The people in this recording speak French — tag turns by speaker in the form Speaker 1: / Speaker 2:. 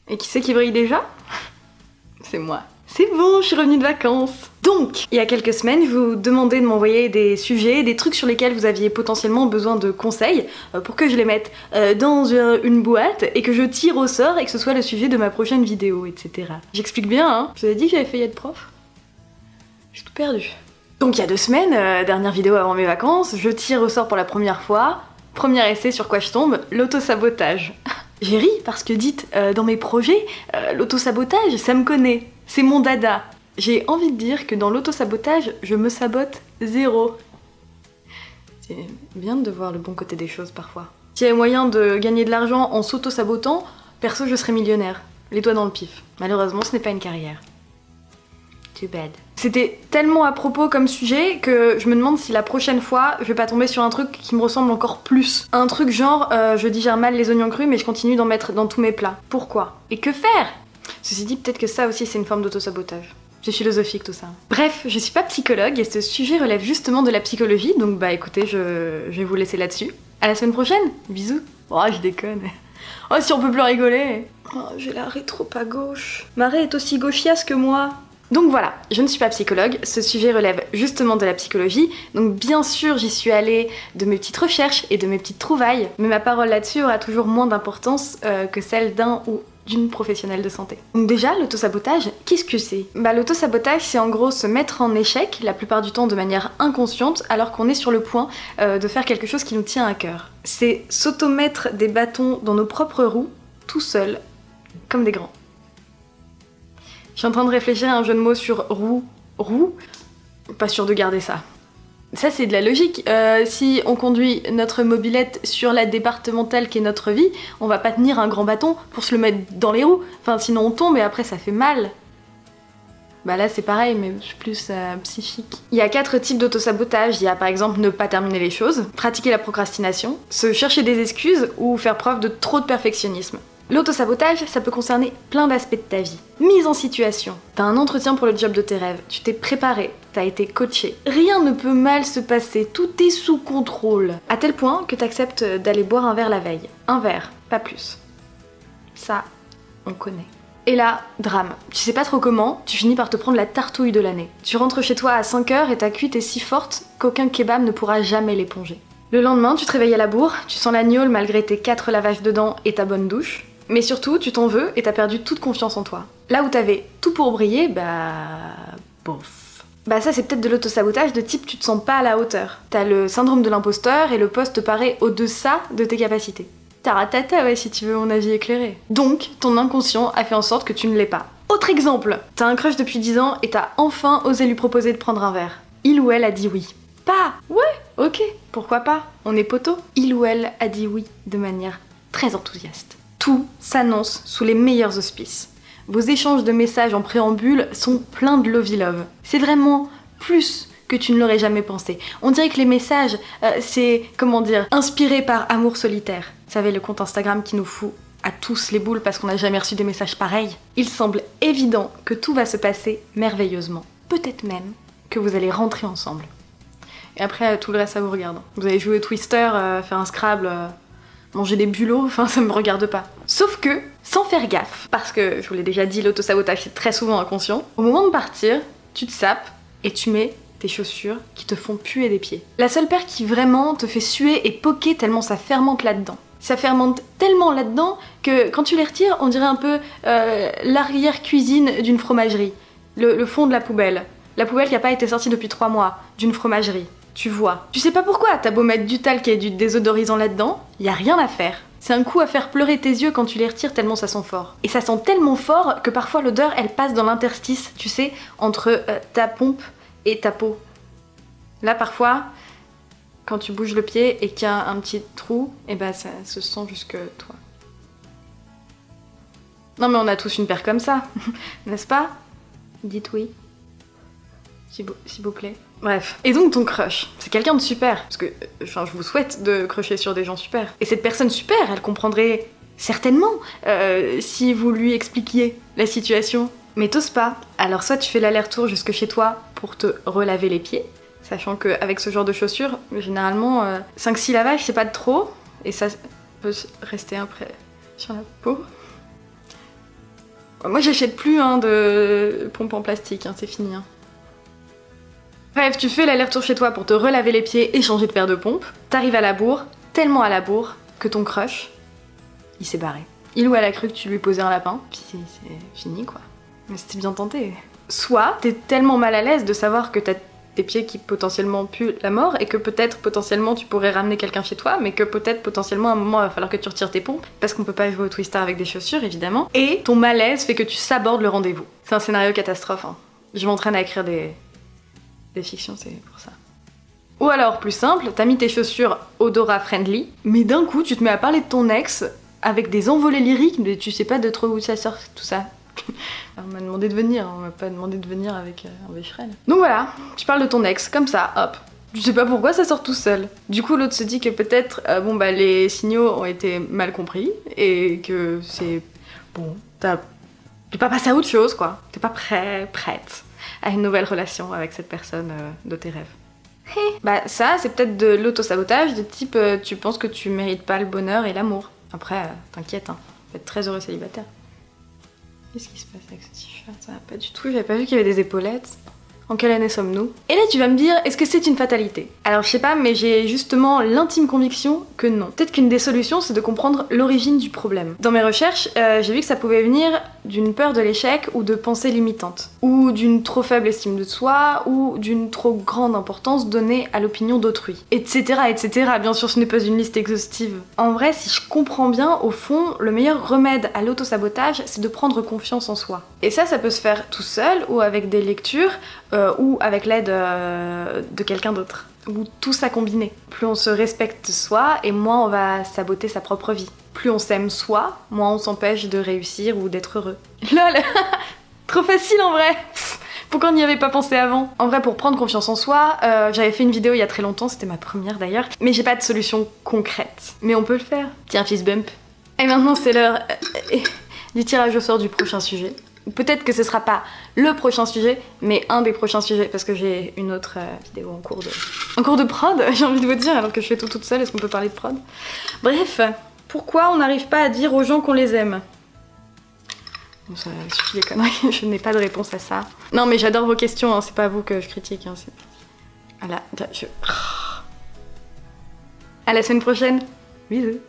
Speaker 1: Et qui c'est qui brille déjà? C'est moi. C'est bon, je suis revenue de vacances. Donc, il y a quelques semaines, je vous demandais de m'envoyer des sujets, des trucs sur lesquels vous aviez potentiellement besoin de conseils pour que je les mette dans une boîte et que je tire au sort et que ce soit le sujet de ma prochaine vidéo, etc. J'explique bien, hein. Je vous avais dit que j'avais failli être prof. J'ai tout perdu. Donc il y a 2 semaines, dernière vidéo avant mes vacances, je tire au sort pour la première fois. Premier essai sur quoi je tombe, l'autosabotage. J'ai ri parce que dites, dans mes projets, l'autosabotage, ça me connaît. C'est mon dada. J'ai envie de dire que dans l'autosabotage, je me sabote zéro. C'est bien de voir le bon côté des choses parfois. S'il y avait moyen de gagner de l'argent en s'auto-sabotant, perso je serais millionnaire. Les doigts dans le pif. Malheureusement, ce n'est pas une carrière. Too bad. C'était tellement à propos comme sujet que je me demande si la prochaine fois, je vais pas tomber sur un truc qui me ressemble encore plus. Un truc genre, je digère mal les oignons crus mais je continue d'en mettre dans tous mes plats. Pourquoi? Et que faire? Ceci dit, peut-être que ça aussi c'est une forme d'autosabotage. C'est philosophique tout ça. Bref, je suis pas psychologue et ce sujet relève justement de la psychologie, donc bah écoutez, je vais vous laisser là-dessus. À la semaine prochaine, bisous. Oh, je déconne. Oh, si on peut plus rigoler. Oh, j'ai la raie trop à gauche. Ma raie est aussi gauchiasse que moi. Donc voilà, je ne suis pas psychologue, ce sujet relève justement de la psychologie, donc bien sûr j'y suis allée de mes petites recherches et de mes petites trouvailles, mais ma parole là-dessus aura toujours moins d'importance que celle d'un ou d'une professionnelle de santé. Donc déjà, l'autosabotage, qu'est-ce que c'est? Bah l'autosabotage, c'est en gros se mettre en échec, la plupart du temps de manière inconsciente, alors qu'on est sur le point de faire quelque chose qui nous tient à cœur. C'est s'automettre des bâtons dans nos propres roues, tout seul, comme des grands. Je suis en train de réfléchir à un jeu de mots sur roue, pas sûr de garder ça. Ça c'est de la logique, si on conduit notre mobilette sur la départementale qu'est notre vie, on va pas tenir un grand bâton pour se le mettre dans les roues, enfin sinon on tombe et après ça fait mal. Bah là c'est pareil mais plus psychique. Il y a 4 types d'autosabotage, il y a par exemple ne pas terminer les choses, pratiquer la procrastination, se chercher des excuses ou faire preuve de trop de perfectionnisme. L'autosabotage, ça peut concerner plein d'aspects de ta vie. Mise en situation. T'as un entretien pour le job de tes rêves, tu t'es préparé, t'as été coaché. Rien ne peut mal se passer, tout est sous contrôle. À tel point que t'acceptes d'aller boire un verre la veille. Un verre, pas plus. Ça, on connaît. Et là, drame. Tu sais pas trop comment, tu finis par te prendre la tartouille de l'année. Tu rentres chez toi à 5h et ta cuite est si forte qu'aucun kebab ne pourra jamais l'éponger. Le lendemain, tu te réveilles à la bourre, tu sens la gnôle malgré tes 4 lavages de dents et ta bonne douche. Mais surtout, tu t'en veux et t'as perdu toute confiance en toi. Là où t'avais tout pour briller, bah... bof. Bah ça c'est peut-être de l'autosabotage de type tu te sens pas à la hauteur. T'as le syndrome de l'imposteur et le poste te paraît au-deçà de tes capacités. Taratata ouais si tu veux mon avis éclairé. Donc, ton inconscient a fait en sorte que tu ne l'es pas. Autre exemple, t'as un crush depuis 10 ans et t'as enfin osé lui proposer de prendre un verre. Il ou elle a dit oui. Pas! Ouais, ok, pourquoi pas? On est poteaux. Il ou elle a dit oui de manière très enthousiaste. Tout s'annonce sous les meilleurs auspices. Vos échanges de messages en préambule sont pleins de lovey-love. C'est vraiment plus que tu ne l'aurais jamais pensé. On dirait que les messages, c'est, comment dire, inspiré par Amour Solitaire. Vous savez, le compte Instagram qui nous fout à tous les boules parce qu'on n'a jamais reçu des messages pareils. Il semble évident que tout va se passer merveilleusement. Peut-être même que vous allez rentrer ensemble. Et après, tout le reste, ça vous regarde. Vous allez jouer au Twister, faire un Scrabble... manger des bulots, enfin ça me regarde pas. Sauf que, sans faire gaffe, parce que je vous l'ai déjà dit, l'autosabotage c'est très souvent inconscient, au moment de partir, tu te sapes et tu mets tes chaussures qui te font puer des pieds. La seule paire qui vraiment te fait suer et poquer tellement ça fermente là-dedans. Ça fermente tellement là-dedans que quand tu les retires, on dirait un peu l'arrière-cuisine d'une fromagerie. Le fond de la poubelle. La poubelle qui a pas été sortie depuis 3 mois, d'une fromagerie. Tu vois. Tu sais pas pourquoi, t'as beau mettre du talc et du désodorisant là-dedans, y a rien à faire. C'est un coup à faire pleurer tes yeux quand tu les retires tellement ça sent fort. Et ça sent tellement fort que parfois l'odeur elle passe dans l'interstice, tu sais, entre ta pompe et ta peau. Là parfois, quand tu bouges le pied et qu'il y a un petit trou, et bah ça se sent jusque toi. Non mais on a tous une paire comme ça, n'est-ce pas? Dites oui. S'il vous plaît. Bref. Et donc ton crush, c'est quelqu'un de super. Parce que, enfin, je vous souhaite de crusher sur des gens super. Et cette personne super, elle comprendrait certainement si vous lui expliquiez la situation. Mais t'oses pas. Alors soit tu fais l'aller-retour jusque chez toi pour te relaver les pieds, sachant qu'avec ce genre de chaussures, généralement, 5-6 lavages, c'est pas de trop. Et ça peut rester après sur la peau. Moi j'achète plus hein, de pompes en plastique, hein, c'est fini. Hein. Bref, tu fais l'aller-retour chez toi pour te relaver les pieds et changer de paire de pompes. T'arrives à la bourre, tellement à la bourre que ton crush, il s'est barré. Il ou elle a cru que tu lui posais un lapin, puis c'est fini quoi. Mais c'était bien tenté. Soit t'es tellement mal à l'aise de savoir que t'as tes pieds qui potentiellement puent la mort et que peut-être potentiellement tu pourrais ramener quelqu'un chez toi, mais que peut-être potentiellement à un moment il va falloir que tu retires tes pompes parce qu'on peut pas jouer au Twister avec des chaussures évidemment. Et ton malaise fait que tu sabordes le rendez-vous. C'est un scénario catastrophe. Hein. Je m'entraîne à écrire des fictions, c'est pour ça. Ou alors, plus simple, t'as mis tes chaussures odorat friendly, mais d'un coup tu te mets à parler de ton ex avec des envolées lyriques, mais tu sais pas de trop où ça sort tout ça. On m'a demandé de venir, on m'a pas demandé de venir avec un Becherel. Donc voilà, tu parles de ton ex, comme ça, hop. Tu sais pas pourquoi ça sort tout seul. Du coup l'autre se dit que peut-être, bon bah les signaux ont été mal compris, et que c'est... Bon, t'es pas passé à autre chose quoi. T'es pas prête à une nouvelle relation avec cette personne de tes rêves. Bah ça, c'est peut-être de l'auto-sabotage, de type tu penses que tu mérites pas le bonheur et l'amour. Après, t'inquiète, hein, tu vas être très heureux célibataire. Qu'est-ce qui se passe avec ce t-shirt? Ça va pas du tout, j'avais pas vu qu'il y avait des épaulettes. En quelle année sommes-nous? Et là tu vas me dire, est-ce que c'est une fatalité? Alors je sais pas, mais j'ai justement l'intime conviction que non. Peut-être qu'une des solutions c'est de comprendre l'origine du problème. Dans mes recherches, j'ai vu que ça pouvait venir d'une peur de l'échec ou de pensées limitantes, ou d'une trop faible estime de soi, ou d'une trop grande importance donnée à l'opinion d'autrui, etc. etc. Bien sûr ce n'est pas une liste exhaustive. En vrai, si je comprends bien, au fond, le meilleur remède à l'auto-sabotage c'est de prendre confiance en soi. Et ça peut se faire tout seul ou avec des lectures, ou avec l'aide de quelqu'un d'autre. Ou tout ça combiné. Plus on se respecte soi et moins on va saboter sa propre vie. Plus on s'aime soi, moins on s'empêche de réussir ou d'être heureux. LOL. Trop facile en vrai. Pourquoi on n'y avait pas pensé avant? En vrai, pour prendre confiance en soi, j'avais fait une vidéo il y a très longtemps, c'était ma première d'ailleurs, mais j'ai pas de solution concrète. Mais on peut le faire. Tiens, fist bump. Et maintenant c'est l'heure du tirage au sort du prochain sujet. Peut-être que ce sera pas le prochain sujet, mais un des prochains sujets, parce que j'ai une autre vidéo en cours de prod, j'ai envie de vous dire, alors que je fais tout toute seule, est-ce qu'on peut parler de prod? Bref, pourquoi on n'arrive pas à dire aux gens qu'on les aime? Bon, ça suffit les conneries, je n'ai pas de réponse à ça. Non mais j'adore vos questions, hein, c'est pas vous que je critique. Hein, voilà, à la semaine prochaine, bisous.